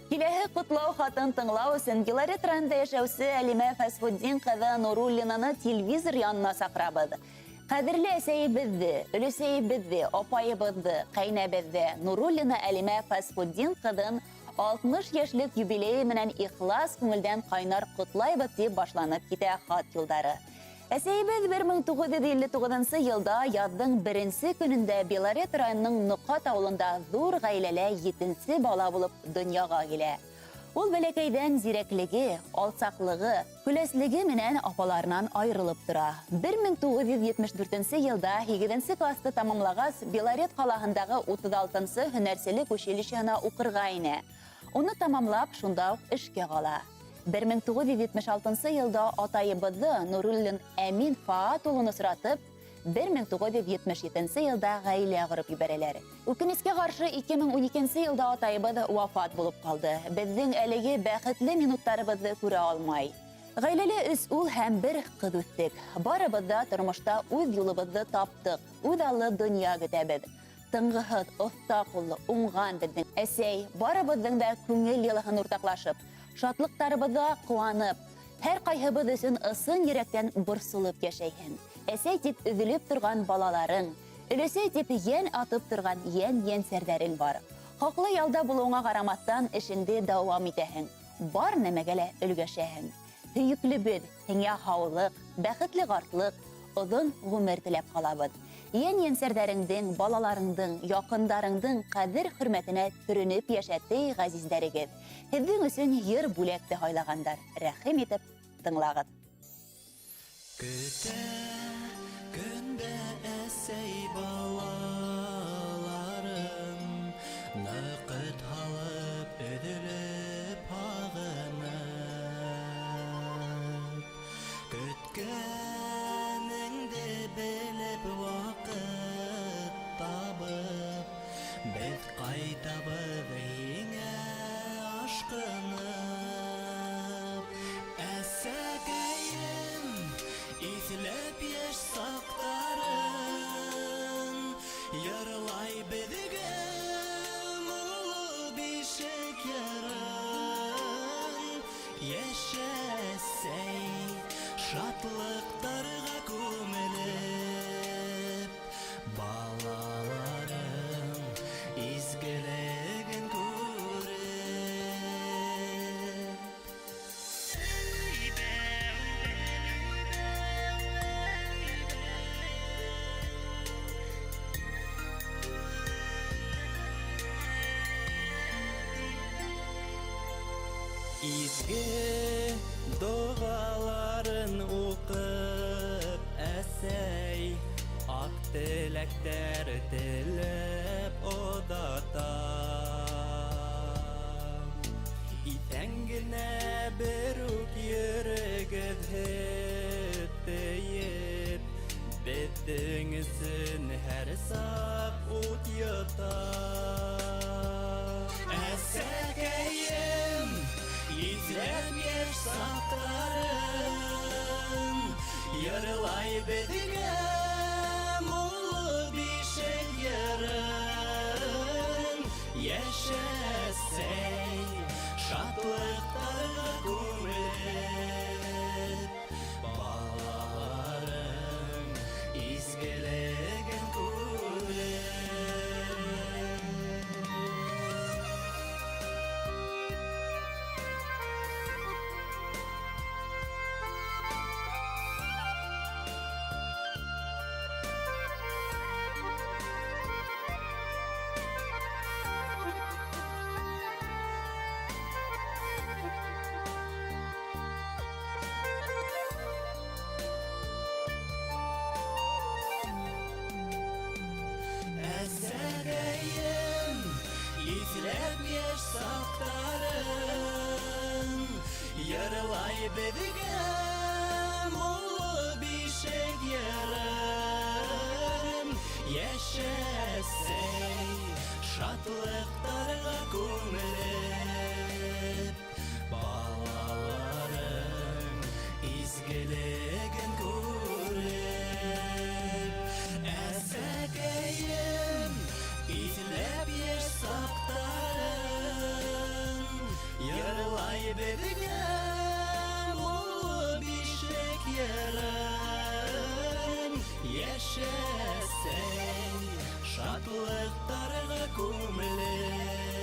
Киләһе котлау хатын тыңлау өсөн Гиларетранда яшәүсе Әлимә Фәсхуддин кызы Нуруллинаны телевизор янына сакырабыз. Кадерле әсәйебезне, өлесәйебезне, апайыбызны, кайнәбезне Нуруллина Әлимә Фәсхуддин кызын 60 яшьлек юбилее менән ихлас күңелдән кайнар котлайбыз дип башланып китә хат юлдары. Әсәйебез 1959 елда язның 1 көнендә Белорет районының Нукат авылында зур гаиләле 7-нче бала булып дөньяга килә. Ул бәләкәйдән зирәклеге, алсаклыгы, көләслеге менән апаларынан аерылып тора. 1974 елда 8 классты тамамлагач Белорет калаһындагы 36 һөнәрчелек училищесына укырга инә. Уны тамамлап, шунда ук эшкә кала. 1976 елда атайыбызы Нуруллин Әмин Фаат улыны соратып, 1977 елда гаилә корып ибәрәләр. Үкенечкә каршы 2012 елда атайыбыз вафат булып калды. Безнең әлеге бәхетле минутларыбызны күрә алмай. Гаиләле 3 ул һәм 1 кыз үттек. Барыбыз да тормышта үз юлыбызны таптык. Үз аллы дөнья көтәбез. Тыңгыһыз, оста куллы, уңган безнең әсәй, барыбызның да күңел ялыһын уртаклашып, шатлыктарыбызга куанып, һәр кайһыбыз өчен ысын йөрәктән борсылып яшәйһең. Әсәй дип üzülеп торган балаларың, өлесәй дип йән атып торган йән-йәнсәрдәрең бар. Хаклы ялда булуыңа карамастан эшеңдә дәвам итәһең. Бар нәмәгә лә өлгәшәһең. Һөйүклебез, һиңа һаулык, бәхетле картлык, озын гомер теләп калабыз. Йән-йәнсәрдәреңдең, балаларыңдың, якындарыңдың кадер-хөрмәтенә төренеп яшәтте газизләрегез. Һеҙҙең өсөн йыр бүләкте һайлагандар. Рәхим итеп тыңлагыҙ. Көтә көндә әсәй балаларын, ныҡыт һалып, өҙөлөп һағынып. Көткәнеңде белеп ваҡыт табып, беҙ ҡайтабыҙ һиңә ашҡынып. Әсәкәйем, иҫләп йәш саҡтарын, йырлай беҙгә муллы бишек йырын. Йәшә әсәй, шатлыҡтарға күмелеп, балаларың изгелеген күреп. Изге доғаларын уҡып, әсәй, ак теләктәр теләп оҙатам. Иҫән генә бер үк йөрөгөҙ тейеп, беҙҙең өсөн һәр саҡ ут йота. Әсәкәйем, иҫләп йәш саҡтарын, йырлай беҙгә муллы бишек йырын. Йәшә әсәй, шатлыҡтарға күмелеп, балаларың изгелеген күреп. Әсәкәйем, иҫләп йәш саҡтарын, йырлай беҙгә муллы бишек йырын. Йәшә әсәй, шатлыҡтарға күмелеп, балаларың изгелеген күреп. Әсәкәйем, иҫләп йәш саҡтарын, шатлықтарға көміліп,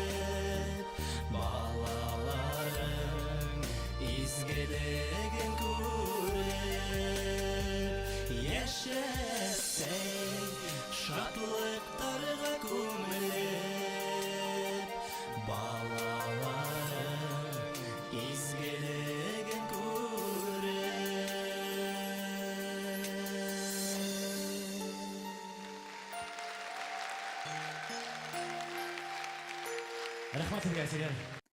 балаларың изгілігін көріп, яшәсәң шатлықтарға көміліп, балаларың изгілігін көріп. Рахмат, Сергей.